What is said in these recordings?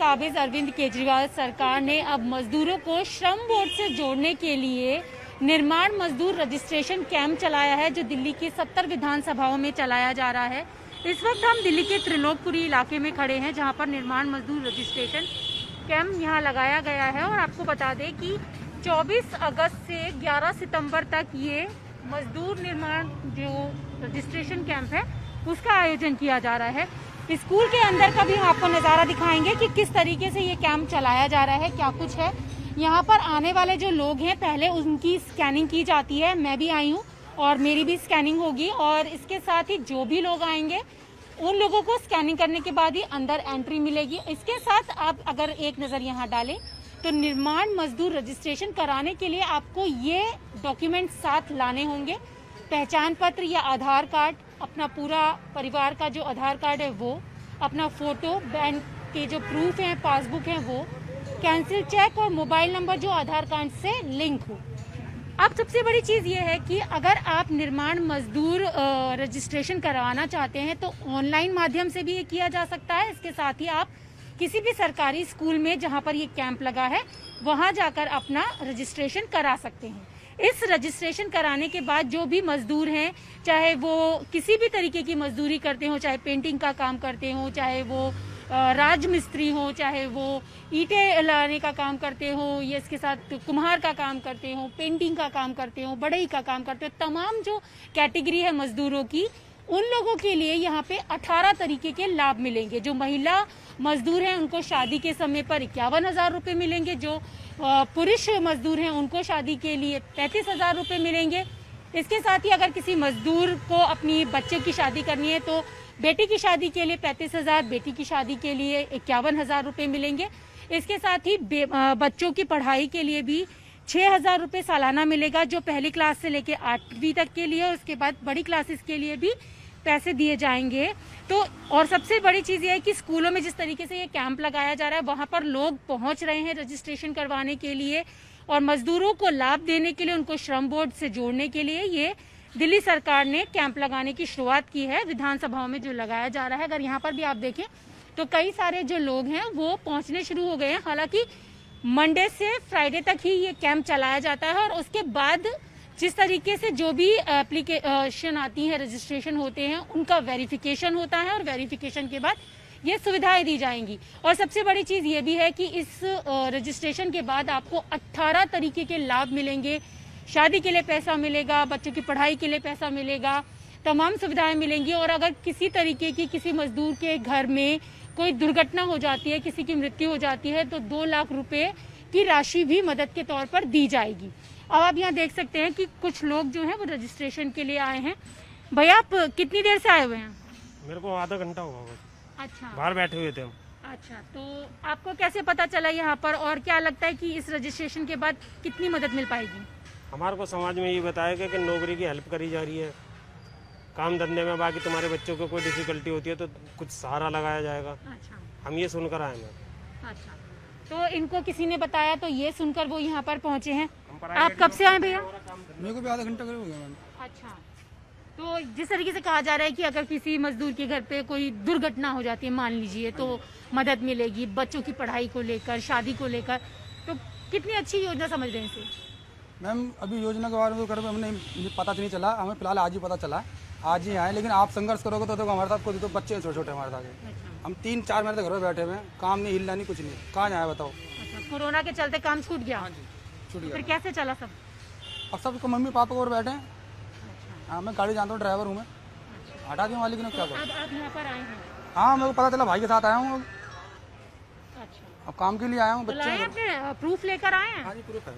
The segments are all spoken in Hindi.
काबिज अरविंद केजरीवाल सरकार ने अब मजदूरों को श्रम बोर्ड से जोड़ने के लिए निर्माण मजदूर रजिस्ट्रेशन कैंप चलाया है, जो दिल्ली की 70 विधानसभाओं में चलाया जा रहा है। इस वक्त हम दिल्ली के त्रिलोकपुरी इलाके में खड़े हैं, जहां पर निर्माण मजदूर रजिस्ट्रेशन कैंप यहां लगाया गया है। और आपको बता दें कि 24 अगस्त से 11 सितंबर तक ये मजदूर निर्माण जो रजिस्ट्रेशन कैंप है उसका आयोजन किया जा रहा है। स्कूल के अंदर का भी हम आपको नज़ारा दिखाएंगे कि किस तरीके से ये कैंप चलाया जा रहा है, क्या कुछ है। यहाँ पर आने वाले जो लोग हैं पहले उनकी स्कैनिंग की जाती है। मैं भी आई हूँ और मेरी भी स्कैनिंग होगी, और इसके साथ ही जो भी लोग आएंगे उन लोगों को स्कैनिंग करने के बाद ही अंदर एंट्री मिलेगी। इसके साथ आप अगर एक नज़र यहाँ डालें तो निर्माण मजदूर रजिस्ट्रेशन कराने के लिए आपको ये डॉक्यूमेंट साथ लाने होंगे। पहचान पत्र या आधार कार्ड, अपना पूरा परिवार का जो आधार कार्ड है वो, अपना फोटो, बैंक के जो प्रूफ हैं, पासबुक हैं वो, कैंसिल चेक और मोबाइल नंबर जो आधार कार्ड से लिंक हो। अब सबसे बड़ी चीज़ ये है कि अगर आप निर्माण मजदूर रजिस्ट्रेशन करवाना चाहते हैं तो ऑनलाइन माध्यम से भी ये किया जा सकता है। इसके साथ ही आप किसी भी सरकारी स्कूल में जहाँ पर ये कैंप लगा है वहाँ जाकर अपना रजिस्ट्रेशन करा सकते हैं। इस रजिस्ट्रेशन कराने के बाद जो भी मजदूर हैं, चाहे वो किसी भी तरीके की मजदूरी करते हो, चाहे पेंटिंग का काम करते हो, चाहे वो राजमिस्त्री हो, चाहे वो ईंटें लाने का काम करते हो, या इसके साथ कुम्हार का काम करते हो, पेंटिंग का काम करते हो, बढ़ई का काम करते हो, तमाम जो कैटेगरी है मजदूरों की, उन लोगों के लिए यहाँ पे 18 तरीके के लाभ मिलेंगे। जो महिला मजदूर हैं उनको शादी के समय पर 51,000 रुपये मिलेंगे। जो पुरुष मजदूर हैं उनको शादी के लिए 35,000 रुपये मिलेंगे। इसके साथ ही अगर किसी मजदूर को अपनी बच्चे की शादी करनी है तो बेटी की शादी के लिए 35,000, बेटी की शादी के लिए 51,000 रुपये मिलेंगे। इसके साथ ही बच्चों की पढ़ाई के लिए भी 6,000 रुपये सालाना मिलेगा, जो पहली क्लास से लेकर 8वीं तक के लिए, और उसके बाद बड़ी क्लासेस के लिए भी पैसे दिए जाएंगे। तो और सबसे बड़ी चीज़ ये है कि स्कूलों में जिस तरीके से ये कैंप लगाया जा रहा है वहाँ पर लोग पहुँच रहे हैं रजिस्ट्रेशन करवाने के लिए, और मजदूरों को लाभ देने के लिए, उनको श्रम बोर्ड से जोड़ने के लिए ये दिल्ली सरकार ने कैंप लगाने की शुरुआत की है। विधानसभाओं में जो लगाया जा रहा है, अगर यहाँ पर भी आप देखें तो कई सारे जो लोग हैं वो पहुँचने शुरू हो गए हैं। हालांकि मंडे से फ्राइडे तक ही ये कैंप चलाया जाता है, और उसके बाद जिस तरीके से जो भी एप्लीकेशन आती है, रजिस्ट्रेशन होते हैं, उनका वेरिफिकेशन होता है, और वेरिफिकेशन के बाद ये सुविधाएं दी जाएंगी। और सबसे बड़ी चीज़ ये भी है कि इस रजिस्ट्रेशन के बाद आपको 18 तरीके के लाभ मिलेंगे। शादी के लिए पैसा मिलेगा, बच्चों की पढ़ाई के लिए पैसा मिलेगा, तमाम सुविधाएं मिलेंगी। और अगर किसी तरीके की किसी मजदूर के घर में कोई दुर्घटना हो जाती है, किसी की मृत्यु हो जाती है, तो 2 लाख रुपए की राशि भी मदद के तौर पर दी जाएगी। अब आप यहाँ देख सकते हैं कि कुछ लोग जो हैं वो रजिस्ट्रेशन के लिए आए हैं। भैया आप कितनी देर से आए हुए हैं? मेरे को आधा घंटा हुआ। अच्छा, बाहर बैठे हुए थे हम। अच्छा, तो आपको कैसे पता चला यहाँ पर, और क्या लगता है कि इस रजिस्ट्रेशन के बाद कितनी मदद मिल पाएगी? हमारे को समाज में ये बताया गया कि नौकरी की हेल्प करी जा रही है, काम धंधे में, बाकी तुम्हारे बच्चों को कोई डिफिकल्टी होती है तो कुछ सहारा लगाया जाएगा। अच्छा, हम ये सुनकर आए हैं। अच्छा, तो इनको किसी ने बताया तो ये सुनकर वो यहाँ पर पहुँचे हैं। आप कब से आए भैया? मेरे को भी आधा घंटा हो गया। अच्छा, तो जिस तरीके से कहा जा रहा है कि अगर किसी मजदूर के घर पे कोई दुर्घटना हो जाती है, मान लीजिए, तो मदद मिलेगी बच्चों की पढ़ाई को लेकर, शादी को लेकर, तो कितनी अच्छी योजना समझ रहे हैं इसे? मैम अभी योजना के बारे में तो हमने पता तो नहीं चला, हमें फिलहाल आज ही पता चला, आज ही आए। लेकिन आप संघर्ष करोगे तो देखो हमारे साथ कोई तो बच्चे हैं छोटे छोटे हमारे साथ। हम 3-4 महीने घर में बैठे हुए हैं, काम नहीं, हिलना नहीं, कुछ नहीं। कहाँ जाए बताओ? अच्छा, कोरोना के चलते काम छूट गया? हाँ जी, छूट गया। फिर कैसे चला सब? अब सब मम्मी पापा को और बैठे हैं। हाँ, मैं गाड़ी जानता हूँ, ड्राइवर हूँ मैं। हटा दिया मालिक ने, क्या करूँ? अब आप यहाँ पर आए हैं? हाँ, मेरे को पता चला, भाई के साथ आया हूँ। अच्छा, अब काम के लिए आया हूँ। तो लाए अपने प्रूफ लेकर आए हैं? हाँ जी, प्रूफ है।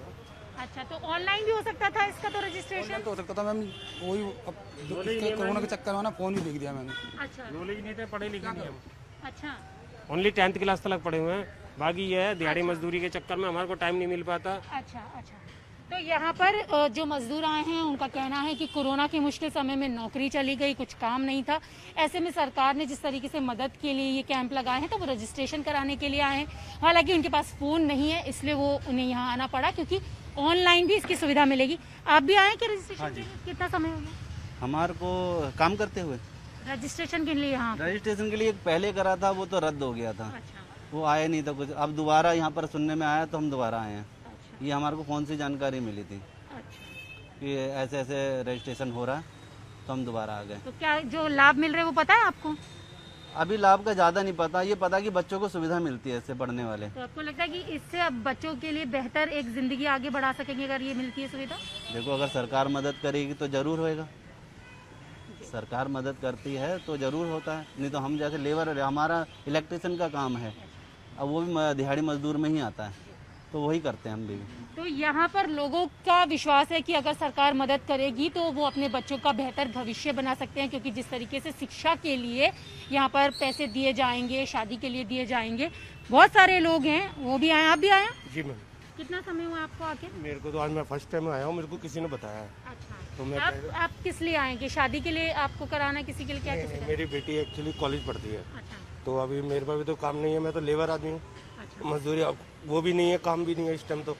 अच्छा, तो ऑनलाइन भी हो सकता था इसका तो रजिस्ट्रेशन? तो हो सकता था मैम, वही अब कोरोना के चक्कर में ना फोन भी बिक दिया मैंने। अच्छा, नॉलेज नहीं थे, पढ़े लिखे नहीं हम। अच्छा, ओनली 10th क्लास तक पढ़े हुए हैं। बाकी ये है दिहाड़ी मजदूरी के चक्कर में हमारे को टाइम नहीं मिल पाता। अच्छा, अच्छा। तो यहाँ पर जो मजदूर आए हैं उनका कहना है कि कोरोना के मुश्किल समय में नौकरी चली गई, कुछ काम नहीं था। ऐसे में सरकार ने जिस तरीके से मदद के लिए ये कैंप लगाए हैं तो वो रजिस्ट्रेशन कराने के लिए आए हैं। हालांकि उनके पास फ़ोन नहीं है, इसलिए वो उन्हें यहाँ आना पड़ा, क्योंकि ऑनलाइन भी इसकी सुविधा मिलेगी। आप भी आए कि रजिस्ट्रेशन? हाँ जी। कितना समय हो गया हमारे को काम करते हुए? रजिस्ट्रेशन के लिए? हाँ, रजिस्ट्रेशन के लिए पहले करा था, वो तो रद्द हो गया था। अच्छा, वो आए नहीं था कुछ। अब दोबारा यहाँ पर सुनने में आया तो हम दोबारा आए हैं। ये हमारे को कौन सी जानकारी मिली थी कि ऐसे ऐसे रजिस्ट्रेशन हो रहा है, तो हम दोबारा आ गए। तो क्या जो लाभ मिल रहे हैं वो पता है आपको? अभी लाभ का ज़्यादा नहीं पता, ये पता कि बच्चों को सुविधा मिलती है इससे पढ़ने वाले। तो आपको लगता है कि इससे अब बच्चों के लिए बेहतर एक जिंदगी आगे बढ़ा सकेंगे अगर ये मिलती है सुविधा? देखो, अगर सरकार मदद करेगी तो जरूर होएगा। सरकार मदद करती है तो जरूर होता है, नहीं तो हम जैसे लेबर, हमारा इलेक्ट्रिशियन का काम है, अब वो भी दिहाड़ी मजदूर में ही आता है, तो वही करते हैं हम भी। तो यहाँ पर लोगों का विश्वास है कि अगर सरकार मदद करेगी तो वो अपने बच्चों का बेहतर भविष्य बना सकते हैं, क्योंकि जिस तरीके से शिक्षा के लिए यहाँ पर पैसे दिए जाएंगे, शादी के लिए दिए जाएंगे, बहुत सारे लोग हैं वो भी आए। आप भी आए? जी मैम। कितना समय हुआ आपको आके? मेरे को तो आज मैं फर्स्ट टाइम आया हूँ, मेरे को किसी ने बताया। अच्छा, तो मैं आप किस लिए आएंगे? शादी के लिए आपको कराना है? किसी के लिए? क्या नहीं, मेरी बेटी एक्चुअली कॉलेज पढ़ती है। अच्छा, तो अभी मेरे पास भी तो काम नहीं है, मैं तो लेबर आदमी हूँ। अच्छा। मजदूरी अब वो भी नहीं है, काम भी नहीं है इस टाइम। तो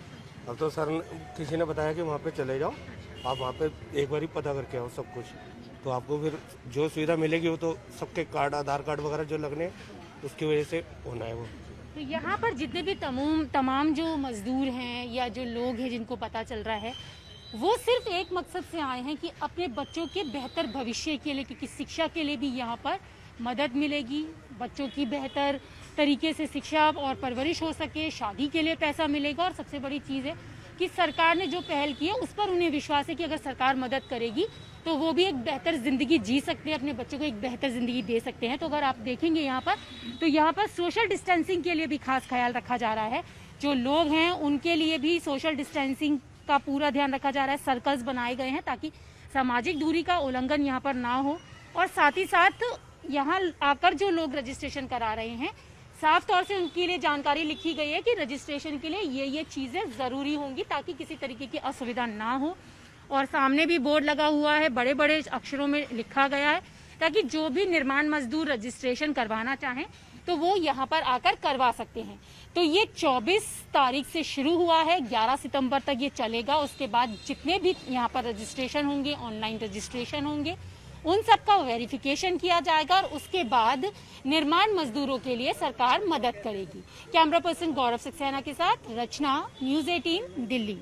अब तो सर किसी ने बताया कि वहाँ पे चले जाओ, आप वहाँ पे एक बार ही पता करके आओ सब कुछ, तो आपको फिर जो सुविधा मिलेगी वो तो सबके कार्ड, आधार कार्ड वगैरह जो लगने उसकी वजह से होना है वो। तो यहाँ पर जितने भी तमाम जो मजदूर हैं या जो लोग हैं जिनको पता चल रहा है, वो सिर्फ एक मकसद से आए हैं कि अपने बच्चों के बेहतर भविष्य के लिए, क्योंकि शिक्षा के लिए भी यहाँ पर मदद मिलेगी, बच्चों की बेहतर तरीके से शिक्षा और परवरिश हो सके, शादी के लिए पैसा मिलेगा, और सबसे बड़ी चीज़ है कि सरकार ने जो पहल की है उस पर उन्हें विश्वास है कि अगर सरकार मदद करेगी तो वो भी एक बेहतर ज़िंदगी जी सकते हैं, अपने बच्चों को एक बेहतर ज़िंदगी दे सकते हैं। तो अगर आप देखेंगे यहाँ पर, तो यहाँ पर सोशल डिस्टेंसिंग के लिए भी खास ख्याल रखा जा रहा है। जो लोग हैं उनके लिए भी सोशल डिस्टेंसिंग का पूरा ध्यान रखा जा रहा है। सर्कल्स बनाए गए हैं ताकि सामाजिक दूरी का उल्लंघन यहाँ पर ना हो, और साथ ही साथ यहाँ आकर जो लोग रजिस्ट्रेशन करा रहे हैं, साफ तौर से उनके लिए जानकारी लिखी गई है कि रजिस्ट्रेशन के लिए ये चीज़ें ज़रूरी होंगी ताकि किसी तरीके की असुविधा ना हो। और सामने भी बोर्ड लगा हुआ है, बड़े बड़े अक्षरों में लिखा गया है, ताकि जो भी निर्माण मजदूर रजिस्ट्रेशन करवाना चाहें तो वो यहाँ पर आकर करवा सकते हैं। तो ये 24 तारीख से शुरू हुआ है, 11 सितंबर तक ये चलेगा। उसके बाद जितने भी यहाँ पर रजिस्ट्रेशन होंगे, ऑनलाइन रजिस्ट्रेशन होंगे, उन सब का वेरिफिकेशन किया जाएगा और उसके बाद निर्माण मजदूरों के लिए सरकार मदद करेगी। कैमरा पर्सन गौरव सक्सेना के साथ रचना, न्यूज़ 18 दिल्ली।